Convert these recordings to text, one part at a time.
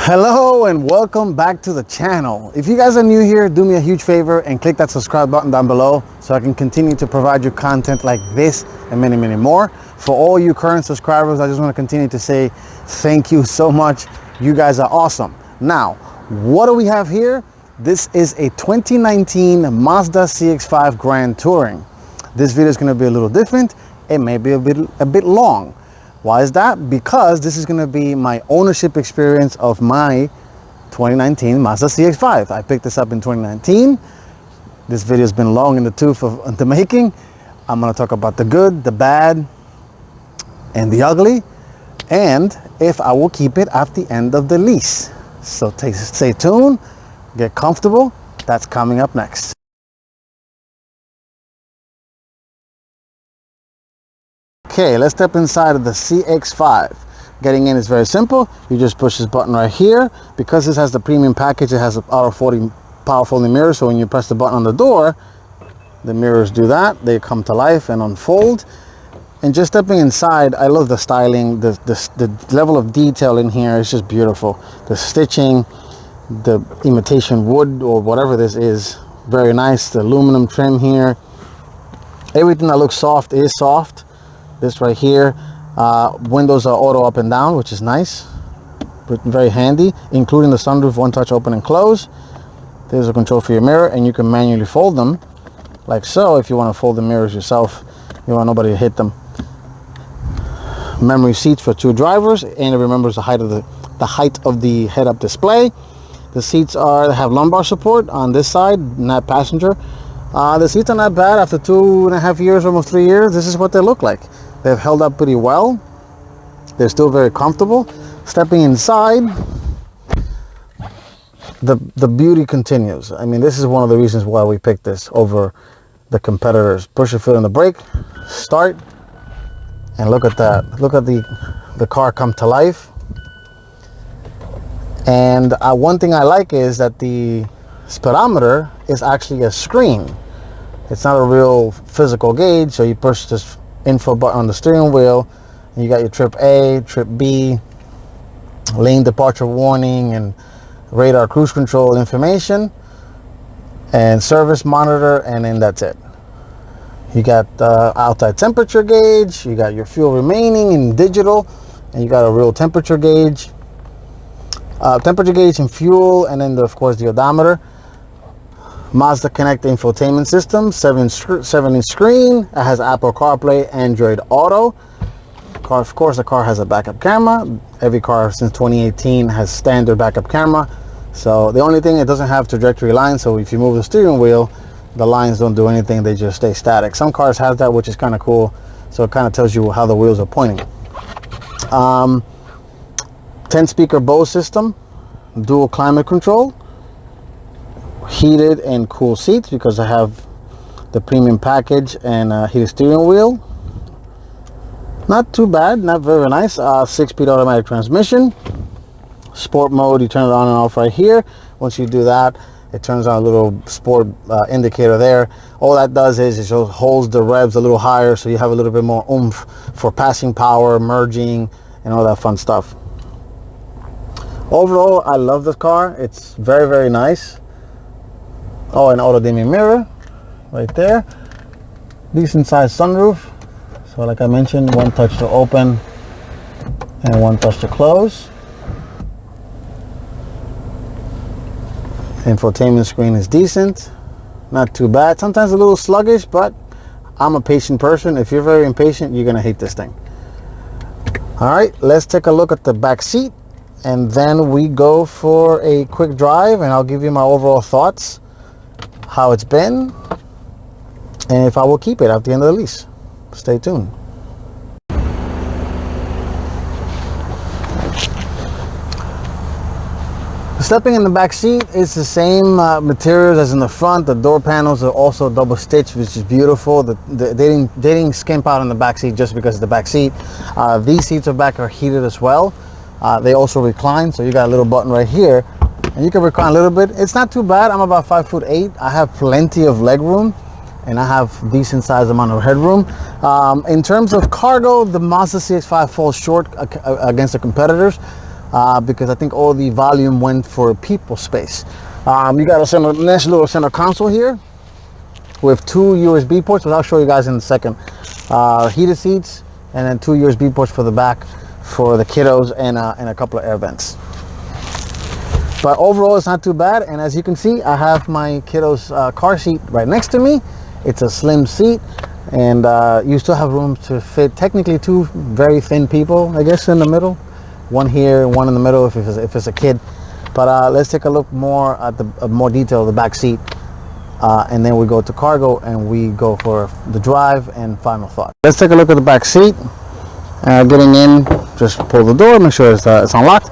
Hello and welcome back to the channel. If you guys are new here, do me a huge favor and click that subscribe button down below so I can continue to provide you content like this and many more. For all you current subscribers, I just want to continue to say thank you so much. You guys are awesome. Now, what do we have here? This is a 2019 Mazda CX-5 Grand Touring. This video is going to be a little different. It may be a bit long. Why is that? Because this is going to be my ownership experience of my 2019 Mazda CX-5. I picked this up in 2019. This video has been long in the tooth of the making. I'm going to talk about the good, the bad, and the ugly, and if I will keep it at the end of the lease. So stay tuned, get comfortable. That's coming up next. Okay, let's step inside of the CX-5. Getting in is very simple. You just push this button right here. Because this has the premium package, it has an auto power folding mirror, so when you press the button on the door, the mirrors do that. They come to life and unfold. And just stepping inside, I love the styling, the level of detail in here is just beautiful. The stitching, the imitation wood or whatever this is, very nice. The aluminum trim here. Everything that looks soft is soft. This right here, windows are auto up and down, which is nice, but very handy, including the sunroof, one touch open and close. There's a control for your mirror, and you can manually fold them like so. If you want to fold the mirrors yourself, you want nobody to hit them. Memory seats for 2 drivers, and it remembers the height of the head-up display. The seats have lumbar support on this side, not passenger. The seats are not bad. After 2.5 years, almost 3 years, this is what they look like. They've held up pretty well. They're still very comfortable. Stepping inside, the beauty continues. I mean, this is one of the reasons why we picked this over the competitors. Push your foot on the brake, start, and look at that. Look at the car come to life. And one thing I like is that the speedometer is actually a screen. It's not a real physical gauge, so you push this info button on the steering wheel, and you got your trip A, trip B, lane departure warning, and radar cruise control information, and service monitor, and then that's it. You got outside temperature gauge, you got your fuel remaining in digital, and you got a real temperature gauge. Temperature gauge and fuel, and then of course the odometer. Mazda Connect infotainment system, 7-inch screen. It has Apple-Carplay, Android Auto. Of course, the car has a backup camera. Every car since 2018 has standard backup camera. So the only thing, it doesn't have trajectory lines. So if you move the steering wheel, the lines don't do anything. They just stay static. Some cars have that, which is kind of cool. So it kind of tells you how the wheels are pointing. 10-speaker Bose system, dual climate control. Heated and cool seats because I have the premium package and heated steering wheel. Not too bad, not very nice. 6-speed automatic transmission. Sport mode, you turn it on and off right here. Once you do that, it turns on a little sport indicator there. All that does is it just holds the revs a little higher, so you have a little bit more oomph for passing power, merging, and all that fun stuff. Overall, I love this car. It's very nice. Oh, an auto dimming mirror right there. Decent sized sunroof. So like I mentioned, one touch to open and one touch to close. Infotainment screen is decent. Not too bad. Sometimes a little sluggish, but I'm a patient person. If you're very impatient, you're going to hate this thing. All right, let's take a look at the back seat, and then we go for a quick drive, and I'll give you my overall thoughts, how it's been, and if I will keep it at the end of the lease. Stay tuned. Stepping in the back seat, it's the same materials as in the front. The door panels are also double stitched, which is beautiful. They didn't skimp out on the back seat just because of the back seat. These seats are back are heated as well. They also recline, so you got a little button right here and you can recline a little bit. It's not too bad. I'm about 5'8". I have plenty of leg room, and I have decent sized amount of headroom. In terms of cargo, the Mazda CX-5 falls short against the competitors. because I think all the volume went for people space. You got a nice little center console here with 2 USB ports, which I'll show you guys in a second. Heated seats, and then 2 USB ports for the back for the kiddos, and a couple of air vents. But overall, it's not too bad. And as you can see, I have my kiddo's car seat right next to me. It's a slim seat, and you still have room to fit technically 2 very thin people, I guess, in the middle. One here, one in the middle if it's a kid. But let's take a look more at the more detail of the back seat, and then we go to cargo and we go for the drive and final thought. Let's take a look at the back seat. Getting in, just pull the door, make sure it's unlocked.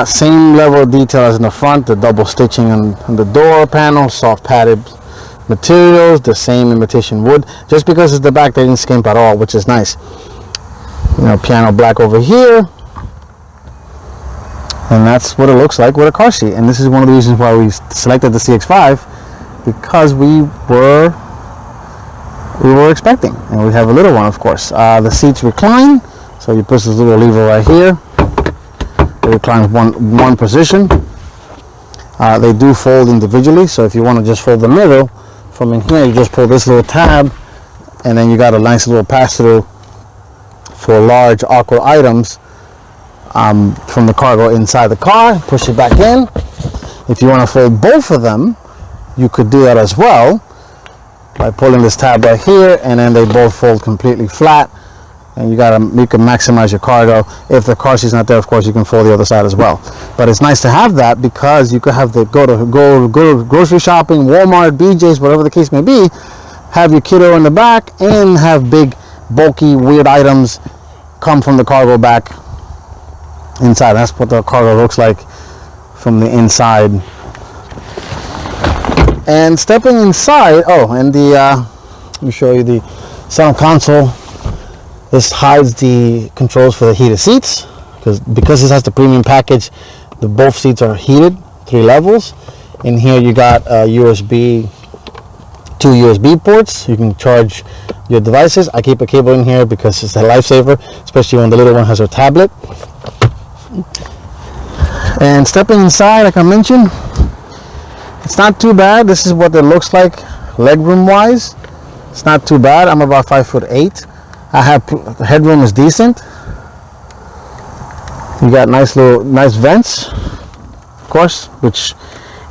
Same level of detail as in the front, the double stitching on the door panel, soft padded materials, the same imitation wood. Just because it's the back, they didn't skimp at all, which is nice. You know, piano black over here. And that's what it looks like with a car seat. And this is one of the reasons why we selected the CX-5, because we were expecting, and we have a little one, of course. The seats recline, so you push this little lever right here. It reclines one position. They do fold individually, so if you want to just fold the middle from in here, you just pull this little tab, and then you got a nice little pass-through for large awkward items from the cargo inside the car. Push it back in. If you want to fold both of them, you could do that as well by pulling this tab right here, and then they both fold completely flat, and you can maximize your cargo. If the car seat's not there, of course, you can fold the other side as well. But it's nice to have that, because you could have to go to grocery shopping, Walmart, BJ's, whatever the case may be, have your kiddo in the back, and have big bulky weird items come from the cargo back inside. That's what the cargo looks like from the inside. And stepping inside, and let me show you the center console. This hides the controls for the heated seats, because this has the premium package. Both seats are heated, 3 levels. In here you got two USB ports. You can charge your devices. I keep a cable in here because it's a lifesaver, especially when the little one has her tablet. And stepping inside, like I mentioned, it's not too bad. This is what it looks like legroom wise. It's not too bad. I'm about 5'8". The headroom is decent. You got nice vents, of course, which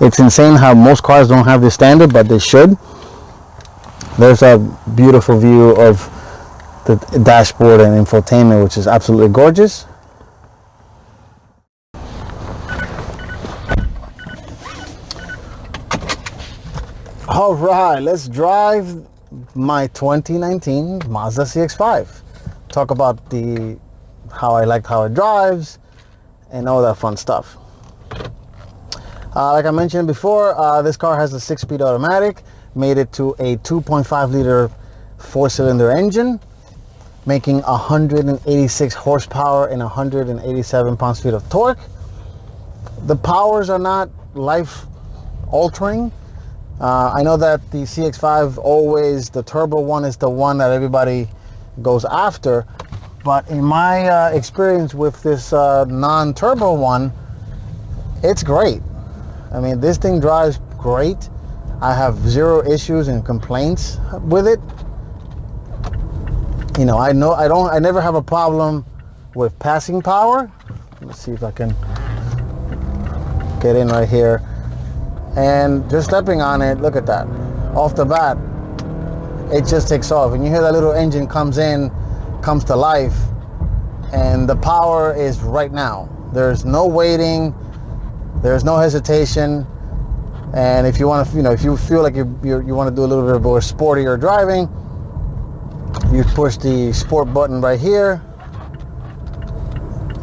it's insane how most cars don't have this standard, but they should. There's a beautiful view of the dashboard and infotainment, which is absolutely gorgeous. All right, let's drive my 2019 Mazda CX-5. Talk about how I liked how it drives and all that fun stuff. Like I mentioned before, this car has a 6-speed automatic, made it to a 2.5 liter 4-cylinder engine, making 186 horsepower and 187 pounds-feet of torque. The powers are not life-altering. I know that the CX-5 always, the turbo one is the one that everybody goes after, but in my experience with this non-turbo one, it's great. I mean, this thing drives great. I have 0 issues and complaints with it. You know, I never have a problem with passing power. Let's see if I can get in right here. And just stepping on it, look at that. Off the bat, it just takes off. And you hear that little engine comes to life, and the power is right now. There's no waiting, there's no hesitation. And if you want to, if you feel like you want to do a little bit more sportier driving, you push the sport button right here.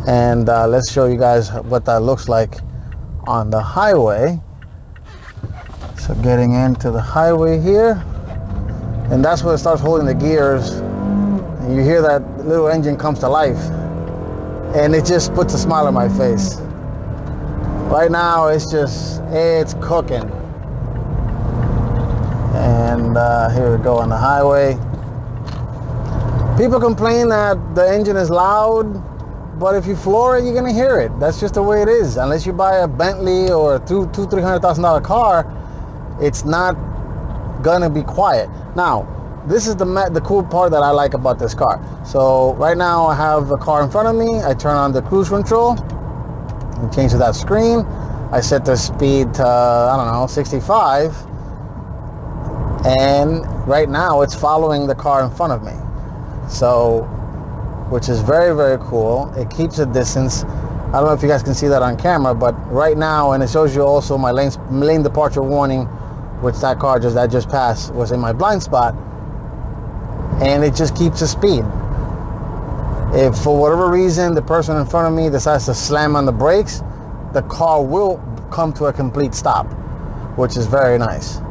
And let's show you guys what that looks like on the highway. So getting into the highway here, and that's when it starts holding the gears, and you hear that little engine comes to life, and it just puts a smile on my face. Right now it's cooking. And here we go on the highway. People complain that the engine is loud, but if you floor it, you're gonna hear it. That's just the way it is. Unless you buy a Bentley or a $300,000 car, it's not gonna be quiet. Now, this is the cool part that I like about this car. So right now I have the car in front of me. I turn on the cruise control and change to that screen. I set the speed to, I don't know, 65. And right now it's following the car in front of me. So, which is very, very cool. It keeps a distance. I don't know if you guys can see that on camera, but right now, and it shows you also my lane departure warning, which that car that just passed was in my blind spot. And it just keeps the speed. If for whatever reason the person in front of me decides to slam on the brakes, the car will come to a complete stop, which is very nice.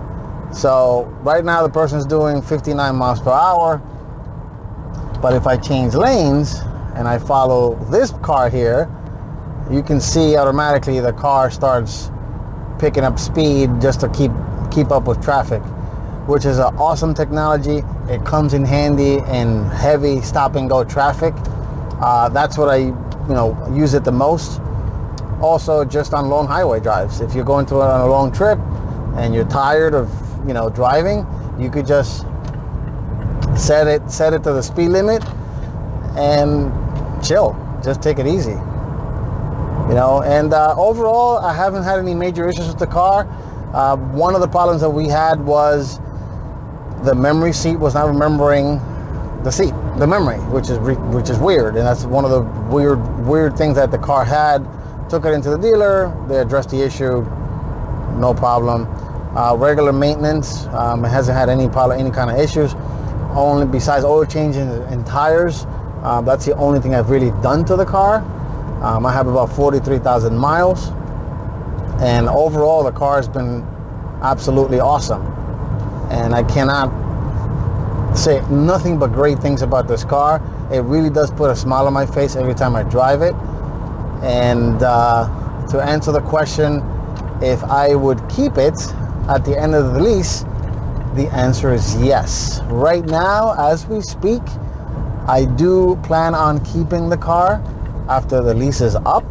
So right now the person's doing 59 miles per hour, but if I change lanes and I follow this car here, you can see automatically the car starts picking up speed just to keep up with traffic, which is an awesome technology. It comes in handy in heavy stop and go traffic. That's what I use it the most. Also just on long highway drives. If you're going on a long trip and you're tired of driving, you could just set it to the speed limit and chill. Just take it easy. And overall I haven't had any major issues with the car. One of the problems that we had was the memory seat was not remembering the memory, which is weird, and that's one of the weird things that the car had. Took it into the dealer, they addressed the issue, no problem. Regular maintenance, it hasn't had any kind of issues, only besides oil changes and tires. That's the only thing I've really done to the car. I have about 43,000 miles, and overall the car has been absolutely awesome, and I cannot say nothing but great things about this car. It really does put a smile on my face every time I drive it. And to answer the question if I would keep it at the end of the lease, the answer is yes. Right now, as we speak, I do plan on keeping the car after the lease is up.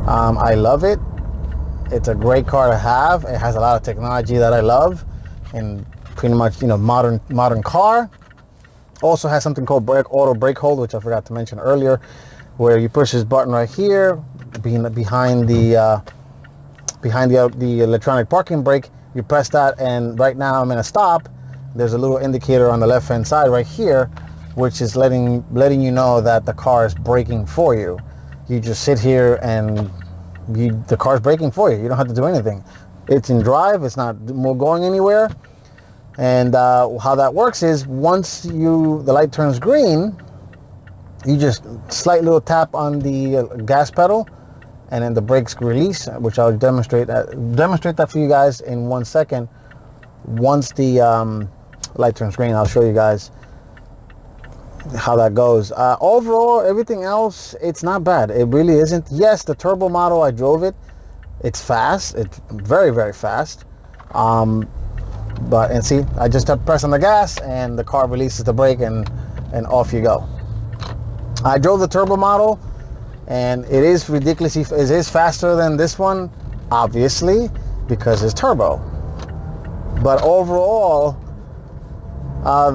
I love it. It's a great car to have. It has a lot of technology that I love, and pretty much modern car. Also has something called auto brake hold, which I forgot to mention earlier, where you push this button right here behind the electronic parking brake. You press that, and right now I'm in a stop. There's a little indicator on the left hand side right here, which is letting you know that the car is braking for you. You just sit here and the car's braking for you. You don't have to do anything. It's in drive. It's not going anywhere. And how that works is once the light turns green, you just slight little tap on the gas pedal, and then the brakes release, which I'll demonstrate that for you guys in 1 second. Once the light turns green, I'll show you guys how that goes. Overall, everything else, it's not bad. It really isn't. Yes, the turbo model, I drove it. It's fast. It's very, very fast. And see, I just press on the gas and the car releases the brake, and off you go. I drove the turbo model, and it is faster than this one, obviously, because it's turbo. But overall,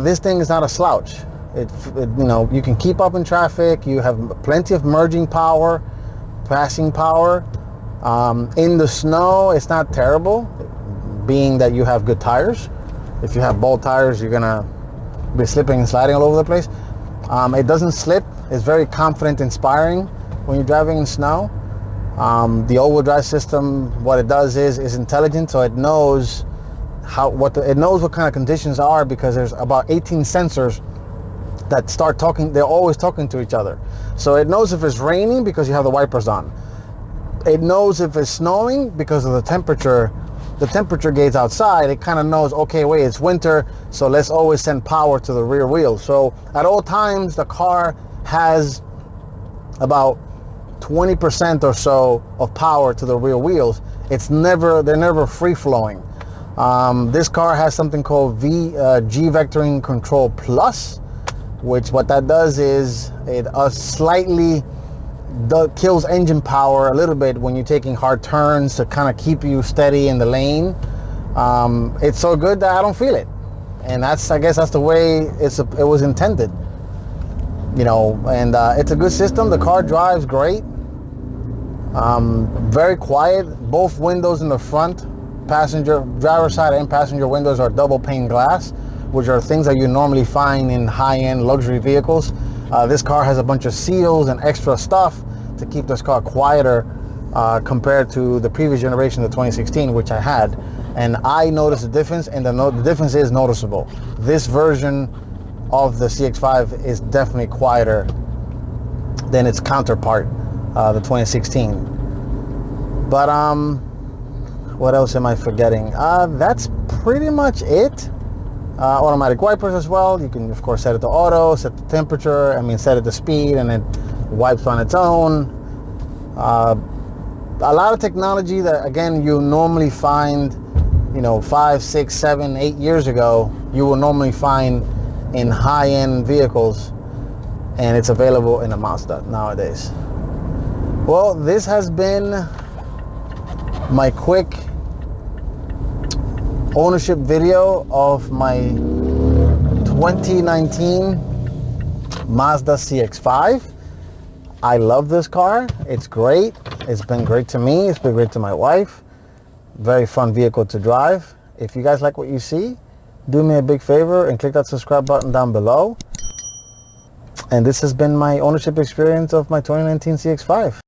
this thing is not a slouch. You can keep up in traffic. You have plenty of merging power, passing power. In the snow, it's not terrible, being that you have good tires. If you have bald tires, you're gonna be slipping and sliding all over the place. It doesn't slip. It's very confident inspiring when you're driving in snow. The all-wheel drive system, what it does is intelligent, so it knows what kind of conditions are, because there's about 18 sensors that start talking. They're always talking to each other. So it knows if it's raining because you have the wipers on. It knows if it's snowing because of the temperature gauge outside. It kind of knows, okay, wait, it's winter, so let's always send power to the rear wheel. So at all times, the car has about 20% or so of power to the rear wheels. They're never free flowing. This car has something called G Vectoring Control Plus. which what that does is it slightly kills engine power a little bit when you're taking hard turns to kind of keep you steady in the lane. It's so good that I don't feel it, and I guess that's the way it was intended, you know. And it's a good system. The car drives great, very quiet. Both windows in the front, driver side and passenger windows, are double pane glass, which are things that you normally find in high-end luxury vehicles. This car has a bunch of seals and extra stuff to keep this car quieter compared to the previous generation, the 2016, which I had. And I noticed the difference, and the difference is noticeable. This version of the CX-5 is definitely quieter than its counterpart, the 2016. But what else am I forgetting? That's pretty much it. Automatic wipers as well. You can of course set it to auto, set the temperature, set it to speed, and it wipes on its own. A lot of technology that, again, you normally find, 5, 6, 7, 8 years ago, you will normally find in high-end vehicles, and it's available in a Mazda nowadays. Well, this has been my quick ownership video of my 2019 Mazda CX-5. I love this car. It's great. It's been great to me. It's been great to my wife. Very fun vehicle to drive. If you guys like what you see, do me a big favor and click that subscribe button down below. And this has been my ownership experience of my 2019 CX-5.